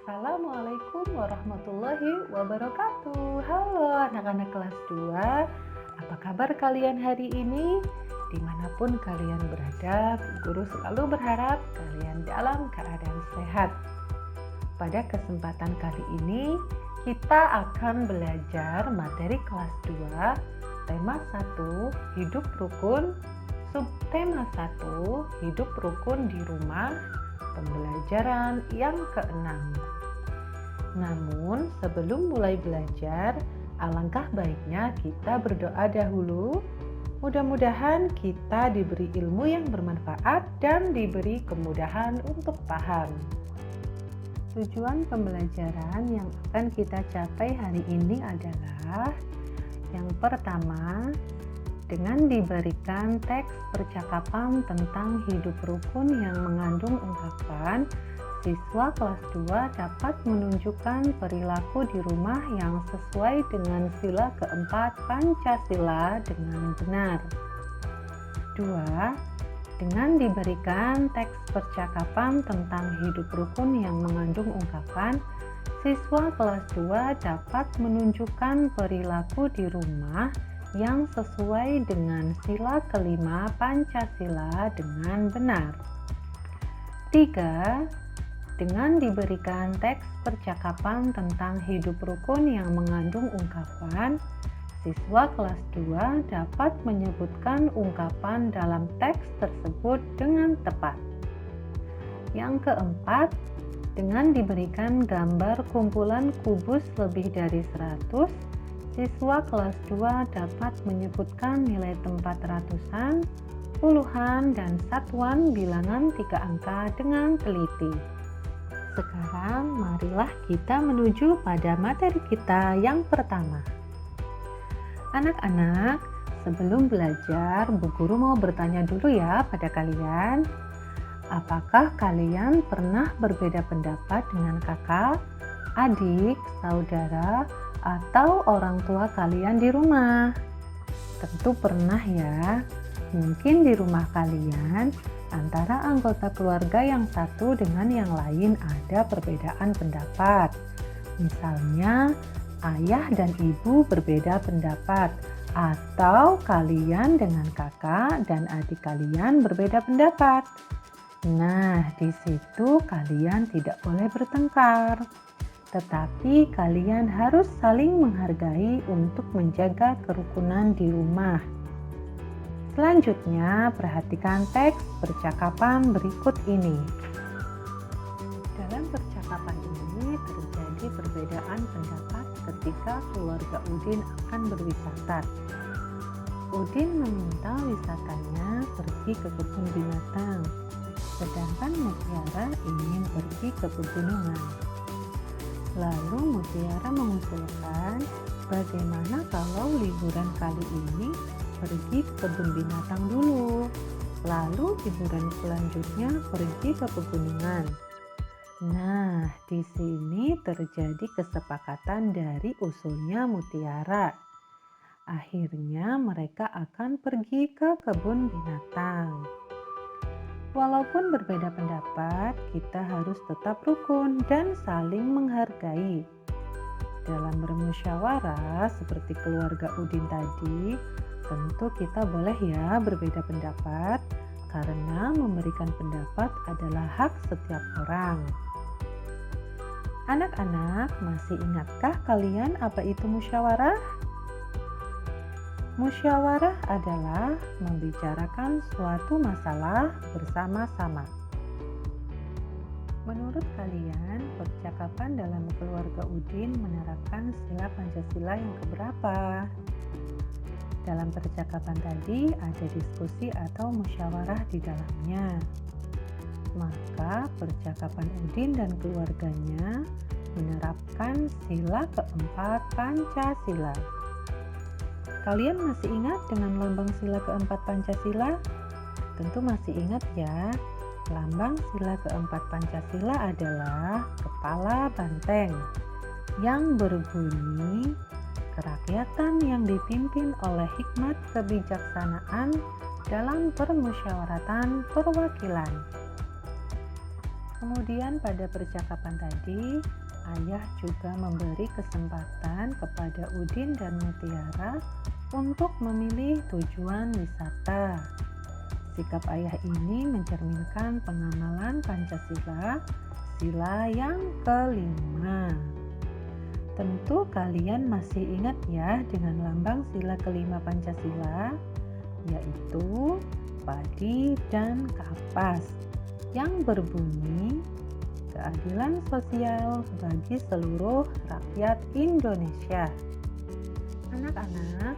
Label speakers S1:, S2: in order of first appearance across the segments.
S1: Assalamualaikum warahmatullahi wabarakatuh. Halo anak-anak kelas 2, apa kabar kalian hari ini? Dimanapun kalian berada, guru selalu berharap kalian dalam keadaan sehat. Pada kesempatan kali ini, kita akan belajar materi kelas 2, tema 1, hidup rukun, subtema 1, hidup rukun di rumah, pembelajaran yang ke-6. Namun, sebelum mulai belajar, alangkah baiknya kita berdoa dahulu. Mudah-mudahan kita diberi ilmu yang bermanfaat dan diberi kemudahan untuk paham. Tujuan pembelajaran yang akan kita capai hari ini adalah yang pertama, dengan diberikan teks percakapan tentang hidup rukun yang mengandung ungkapan, siswa kelas 2 dapat menunjukkan perilaku di rumah yang sesuai dengan sila keempat Pancasila dengan benar. 2. Dengan diberikan teks percakapan tentang hidup rukun yang mengandung ungkapan, siswa kelas 2 dapat menunjukkan perilaku di rumah yang sesuai dengan sila kelima Pancasila dengan benar. 3. Dengan diberikan teks percakapan tentang hidup rukun yang mengandung ungkapan, siswa kelas 2 dapat menyebutkan ungkapan dalam teks tersebut dengan tepat. Yang keempat, dengan diberikan gambar kumpulan kubus lebih dari 100, siswa kelas 2 dapat menyebutkan nilai tempat ratusan, puluhan, dan satuan bilangan 3 angka dengan teliti. Sekarang marilah kita menuju pada materi kita yang pertama. Anak-anak, sebelum belajar, Bu Guru mau bertanya dulu ya pada kalian. Apakah kalian pernah berbeda pendapat dengan kakak, adik, saudara, atau orang tua kalian di rumah? Tentu pernah ya. Mungkin di rumah kalian antara anggota keluarga yang satu dengan yang lain ada perbedaan pendapat. Misalnya ayah dan ibu berbeda pendapat, atau kalian dengan kakak dan adik kalian berbeda pendapat. Nah, di situ kalian tidak boleh bertengkar. Tetapi kalian harus saling menghargai untuk menjaga kerukunan di rumah. Selanjutnya, perhatikan teks percakapan berikut ini. Dalam percakapan ini terjadi perbedaan pendapat ketika keluarga Udin akan berwisata. Udin meminta wisatanya pergi ke kebun binatang, sedangkan Mutiara ingin pergi ke pegunungan. Lalu Mutiara mengusulkan, bagaimana kalau liburan kali ini pergi ke kebun binatang dulu, lalu liburan selanjutnya pergi ke pegunungan. Nah, di sini terjadi kesepakatan dari usulnya Mutiara. Akhirnya mereka akan pergi ke kebun binatang. Walaupun berbeda pendapat, kita harus tetap rukun dan saling menghargai. Dalam bermusyawarah seperti keluarga Udin tadi, tentu kita boleh ya berbeda pendapat, karena memberikan pendapat adalah hak setiap orang. Anak-anak, masih ingatkah kalian apa itu musyawarah? Musyawarah adalah membicarakan suatu masalah bersama-sama. Menurut kalian, percakapan dalam keluarga Udin menerapkan sila Pancasila yang keberapa? Dalam percakapan tadi ada diskusi atau musyawarah di dalamnya. Maka percakapan Udin dan keluarganya menerapkan sila keempat Pancasila. Kalian masih ingat dengan lambang sila keempat Pancasila? Tentu masih ingat ya. Lambang sila keempat Pancasila adalah kepala banteng yang berbunyi kerakyatan yang dipimpin oleh hikmat kebijaksanaan dalam permusyawaratan perwakilan. Kemudian pada percakapan tadi, ayah juga memberi kesempatan kepada Udin dan Mutiara untuk memilih tujuan wisata. Sikap ayah ini mencerminkan pengamalan Pancasila, sila yang kelima. Tentu kalian masih ingat ya dengan lambang sila kelima Pancasila, yaitu padi dan kapas, yang berbunyi keadilan sosial bagi seluruh rakyat Indonesia. Anak-anak,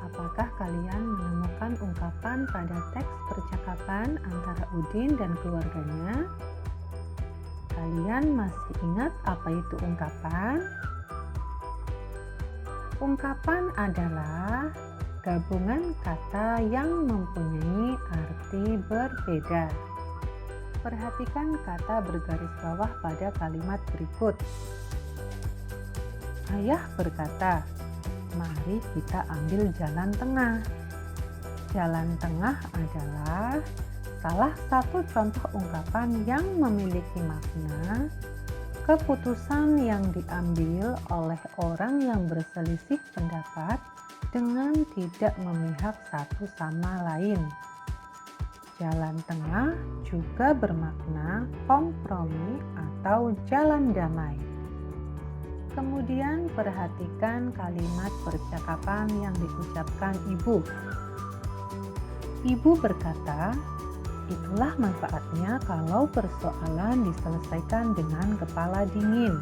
S1: apakah kalian menemukan ungkapan pada teks percakapan antara Udin dan keluarganya? Kalian masih ingat apa itu ungkapan? Ungkapan adalah gabungan kata yang mempunyai arti berbeda. Perhatikan kata bergaris bawah pada kalimat berikut. Ayah berkata, "Mari kita ambil jalan tengah." Jalan tengah adalah salah satu contoh ungkapan yang memiliki makna keputusan yang diambil oleh orang yang berselisih pendapat dengan tidak memihak satu sama lain. Jalan tengah juga bermakna kompromi atau jalan damai. Kemudian perhatikan kalimat percakapan yang diucapkan ibu. Ibu berkata, "Itulah manfaatnya kalau persoalan diselesaikan dengan kepala dingin."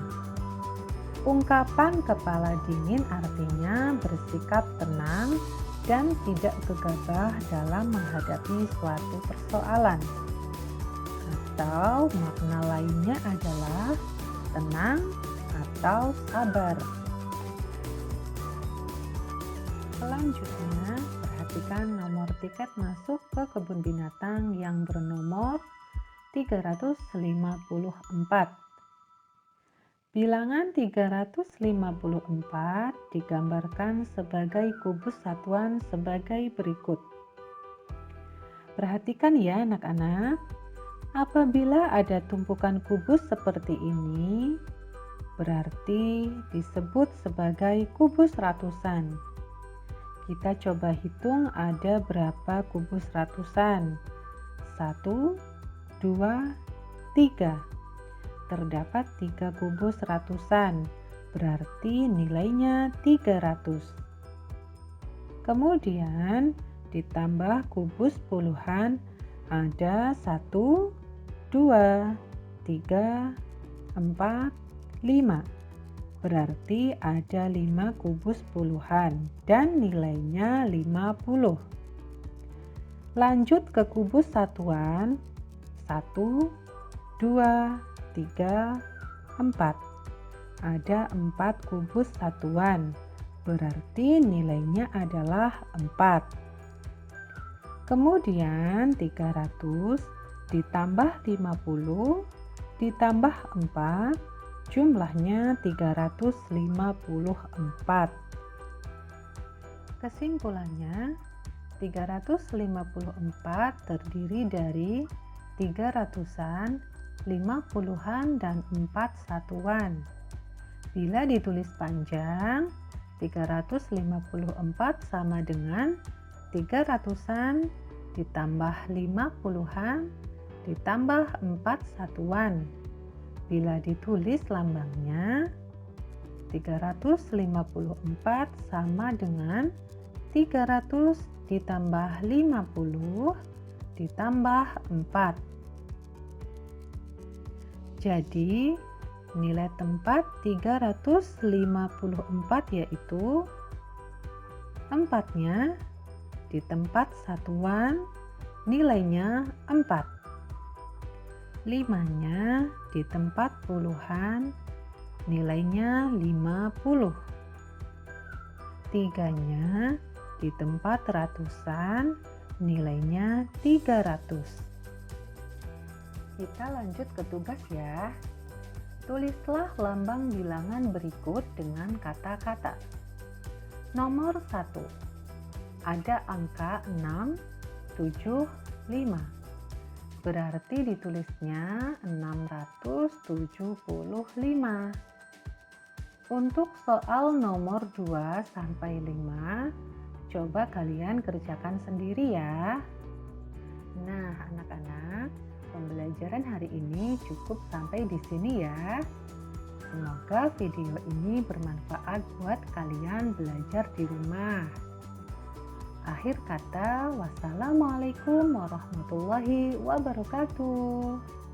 S1: Ungkapan kepala dingin artinya bersikap tenang dan tidak gegabah dalam menghadapi suatu persoalan. Atau makna lainnya adalah tenang atau sabar. Selanjutnya, perhatikan nomor tiket masuk ke kebun binatang yang bernomor 354. Bilangan 354 digambarkan sebagai kubus satuan sebagai berikut. Perhatikan ya anak-anak, apabila ada tumpukan kubus seperti ini, berarti disebut sebagai kubus ratusan. Kita coba hitung ada berapa kubus ratusan. 1, 2, 3. Terdapat 3 kubus ratusan, berarti nilainya 300. Kemudian ditambah kubus puluhan ada 1, 2, 3, 4, 5. Berarti ada 5 kubus puluhan dan nilainya 50. Lanjut ke kubus satuan. 1, 2, 3, 4. Ada 4 kubus satuan, berarti nilainya adalah 4. Kemudian 300 ditambah 50 ditambah 4, jumlahnya 354. Kesimpulannya, 354 terdiri dari 300-an, 50-an, dan 4 satuan. Bila ditulis panjang, 354 sama dengan 300-an ditambah 50-an ditambah 4 satuan. Bila ditulis lambangnya, 354 sama dengan 300 ditambah 50 ditambah 4. Jadi nilai tempat 354 yaitu 4-nya di tempat satuan nilainya 4, 5-nya di tempat puluhan nilainya 50, 3-nya di tempat ratusan nilainya 300. Kita lanjut ke tugas ya. Tulislah lambang bilangan berikut dengan kata-kata. Nomor 1. Ada angka 6, 7, 5. Berarti ditulisnya 600 75. Untuk soal nomor 2 sampai 5, coba kalian kerjakan sendiri ya. Nah, anak-anak, pembelajaran hari ini cukup sampai di sini ya. Semoga video ini bermanfaat buat kalian belajar di rumah. Akhir kata, wassalamualaikum warahmatullahi wabarakatuh.